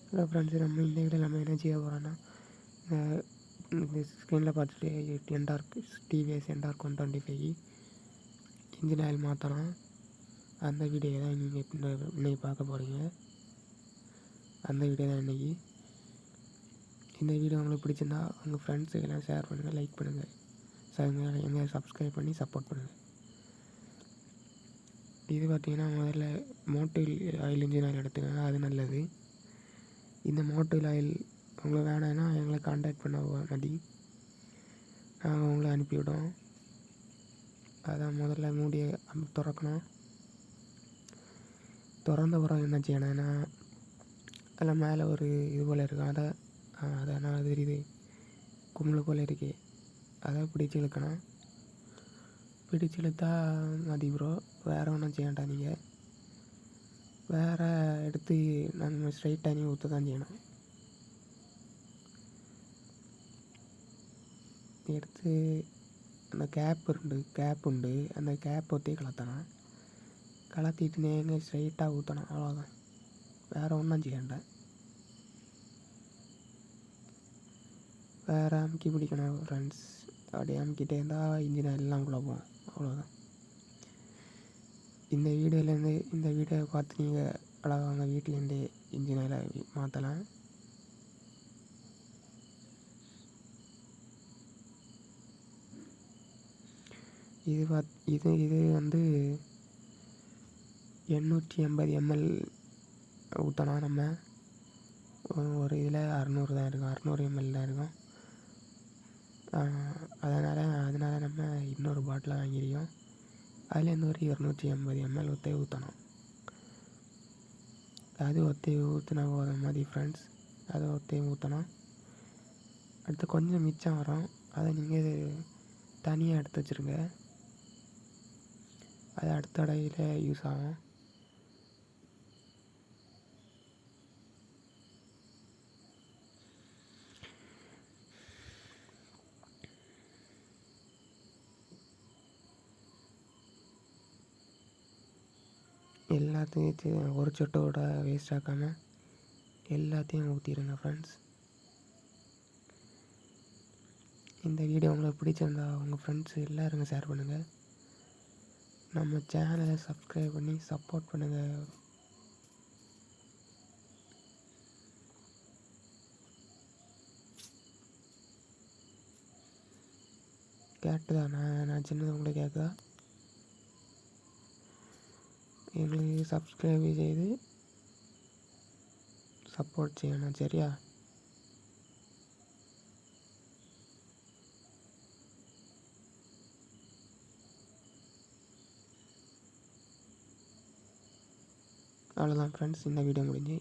Hello friends, நம்ம இந்த video நம்ம என்ன செய்ய போகிறோன்னா, இந்த ஸ்க்ரீனில் பார்த்துட்டு Ntorq TVS Ntorq 125 engine oil மாற்றலாம். அந்த வீடியோ தான் நீங்கள் இன்னைக்கு பார்க்க போகிறீங்க. அந்த வீடியோ தான் இன்றைக்கி. இந்த வீடியோ உங்களுக்கு பிடிச்சிருந்தா உங்கள் ஃப்ரெண்ட்ஸுக்கெல்லாம் ஷேர் பண்ணுங்கள், லைக் பண்ணுங்கள், எங்கே சப்ஸ்கிரைப் பண்ணி சப்போர்ட் பண்ணுங்கள். இது பார்த்திங்கன்னா முதல்ல மோட்டிவ் ஆயில் இன்ஜின் ஆயில் எடுத்துக்கோங்க, அது நல்லது. இந்த மோட்டிவ் ஆயில் உங்களுக்கு வேணான்னா எங்களை காண்டாக்ட் பண்ண மதி நாங்கள் உங்களை அனுப்பிவிடுவோம். அதான் முதல்ல மூடியை திறக்கணும். திறந்த பிறகு என்ன செய்யணும்னா, அதில் மேலே ஒரு இது போல் இருக்கும், அதை நான் தெரியுது கும்பல் போல் இருக்கு, அதை பிடிச்சி இழுக்கணும். பிடிச்சி இழுத்தா மதி ப்ரோ, வேறு ஒன்றும் செய்யண்டா. நீங்கள் வேறு எடுத்து நம்ம ஸ்ட்ரைட் தண்ணி ஊற்ற தான் செய்யணும். எடுத்து அந்த கேப் உண்டு அந்த கேப் ஊற்றி கலத்தணும். கலத்திட்டு நீங்கள் ஸ்ட்ரைட்டாக ஊற்றணும், அவ்வளோதான். வேறு ஒன்றும் செய்யண்டேன். வேறு அமுக்கி பிடிக்கணும் ஃப்ரெண்ட்ஸ். அப்படியே அமுக்கிட்டே இருந்தால் இன்ஜின் எல்லாம் உள்ளே போகும், அவ்வளோதான். இந்த வீடியோவை பார்த்து நீங்கள் அழகாக வீட்டிலேருந்தே இன்ஜின் ஆயில் மாற்றலாம். இது வந்து 880 ml ஊற்றலாம். நம்ம ஒரு இதில் 600 தான் இருக்கும், 600 ml தான் இருக்கும். அதனால் நம்ம இன்னொரு பாட்டில் வாங்கியிருக்கோம். அதுலேருந்து ஒரு 280 ml ஊற்றணும். அது ஊற்றினா போகிற மாதிரி ஃப்ரெண்ட்ஸ், அதை ஊற்றணும். அடுத்து கொஞ்சம் மிச்சம் வரும், அதை நீங்கள் தனியாக எடுத்து வச்சுருங்க. அது அடுத்த தடவையில் யூஸ் ஆகும். எல்லாத்தையும் ஒரு சொட்டோட வேஸ்ட் ஆக்காமல் எல்லாத்தையும் ஊற்றிடுங்க ஃப்ரெண்ட்ஸ். இந்த வீடியோ உங்களுக்கு பிடிச்சிருந்தா உங்கள் ஃப்ரெண்ட்ஸ் எல்லாருங்க ஷேர் பண்ணுங்கள். நம்ம சேனலை சப்ஸ்கிரைப் பண்ணி சப்போர்ட் பண்ணுங்கள். கேட்டுதா? நான் சின்னது உங்களுக்கு கேட்குதா? எங்களுக்கு சப்ஸ்கிரைப் செய்து சப்போர்ட் செய்யணும், சரியா? அவ்வளோதான் ஃப்ரெண்ட்ஸ், இந்த வீடியோ முடிஞ்சு.